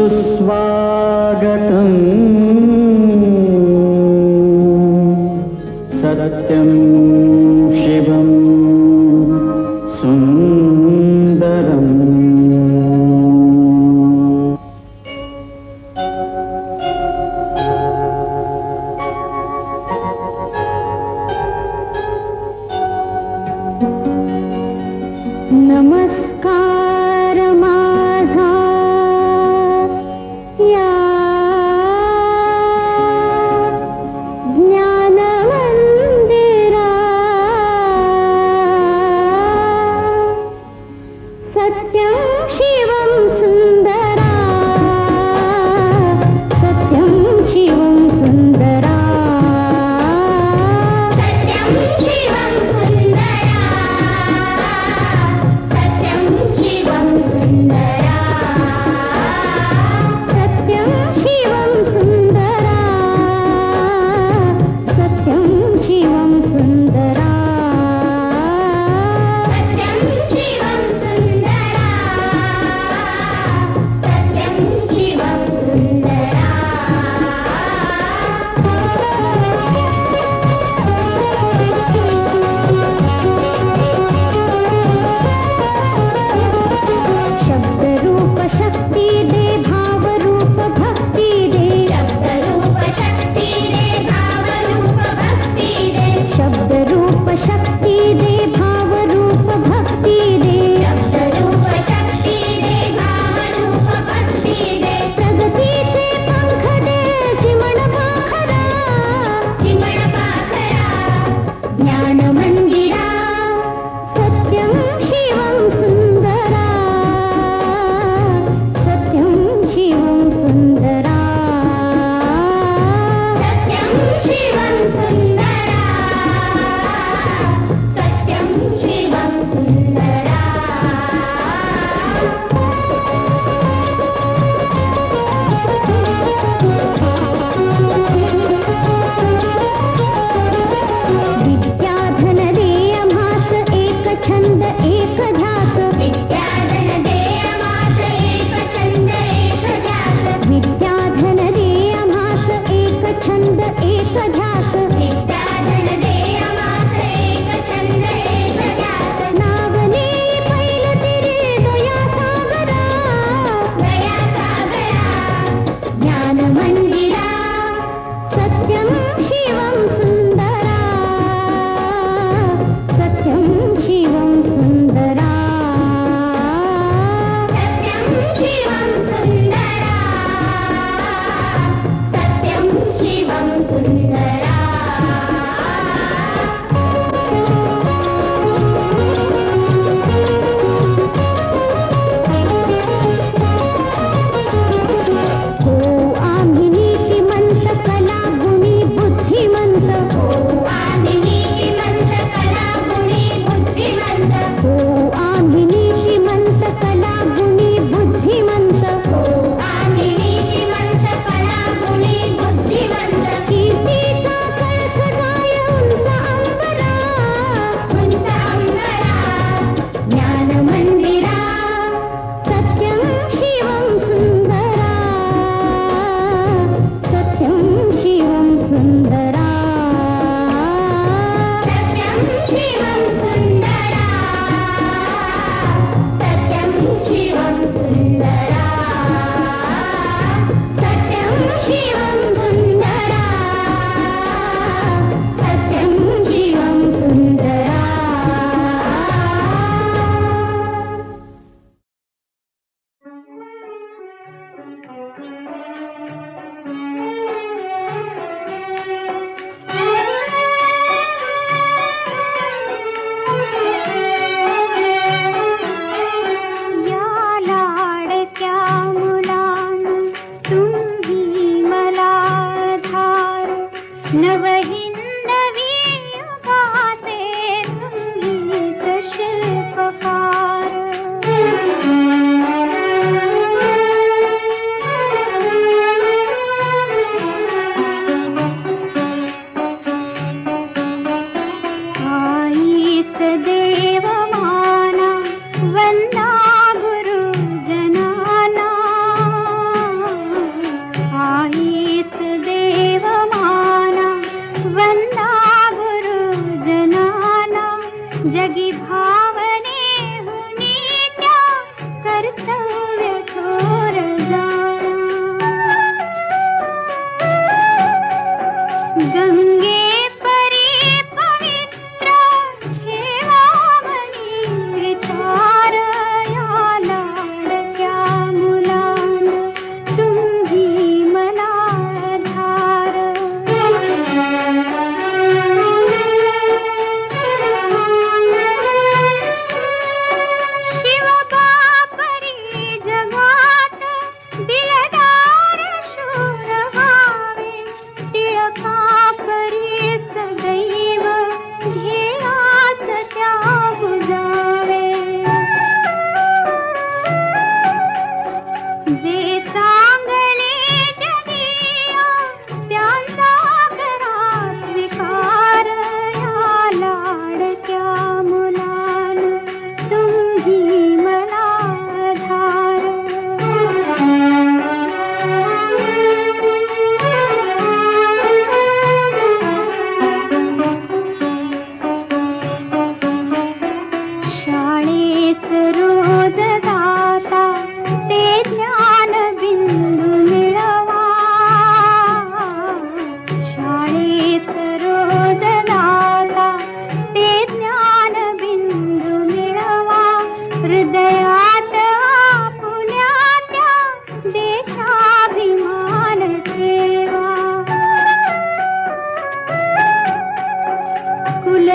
सुस्वागतम् सत्यं शिवं सुन्दरम्। नमस्कार माझा या ज्ञानमंदिरा, सत्यं शिवं सुंदरा, सत्यं शिवं सुंदरा, सत्यं शिवं सुंदरा, सत्यं शिवं सुंदरा, सत्यं शिवं सुंदरा, सत्यं शिवं सुंदरा, सत्यं शिवं सुंदरा, सत्यं शिवं सुंदरा। शब्द रूप शक्ति दे, भाव रूप भक्ति दे, शब्द रूप शक्ति दे, भाव रूप भक्ति दे, शब्द रूप शक्ति दे, भाव रूप भक्ति दे, शब्द रूप शक्ति दे, भाव रूप भक्ति दे, प्रगतीचे पंख दे, चिमण पाखरा, चिमण पाखरा, ज्ञान मंदिरा, सत्यं शिवं सुंदरा, सत्यं शिवं सुंदरा, सत्यं शिवं सुंदरा, सत्यं शिवं सुंदरा। विद्याधन दे आम्हास एक छंद एक ध्यास, विद्याधन दे आम्हास एक छंद एक ध्यास, विद्याधन दे आम्हास एक छंद एक ध्यास,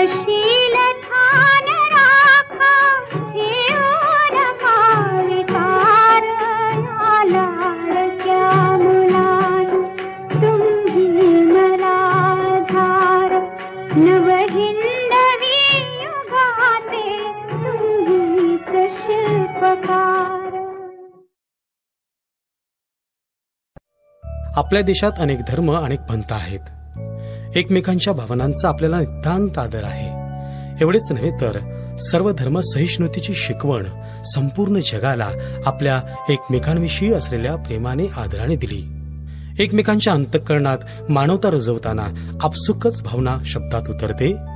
शील ठाण राखा ठेवून माविकार या लाडक्या मुलांनो तुम्ही मला धार नवहिंदवी युगाचे तुम्हीच शिल्पकार. आपल्या देशात अनेक धर्म, अनेक पंथ आहेत. एकमेकांच्या भावनांचा आपल्याला नितांत आदर आहे. एवढेच नव्हे तर सर्व धर्म सहिष्णुतेची शिकवण संपूर्ण जगाला आपल्या एकमेकांविषयी असलेल्या प्रेमाने आदराने दिली. एकमेकांच्या अंतःकरणात मानवता रुजवताना आपसुकच भावना शब्दात उतरते.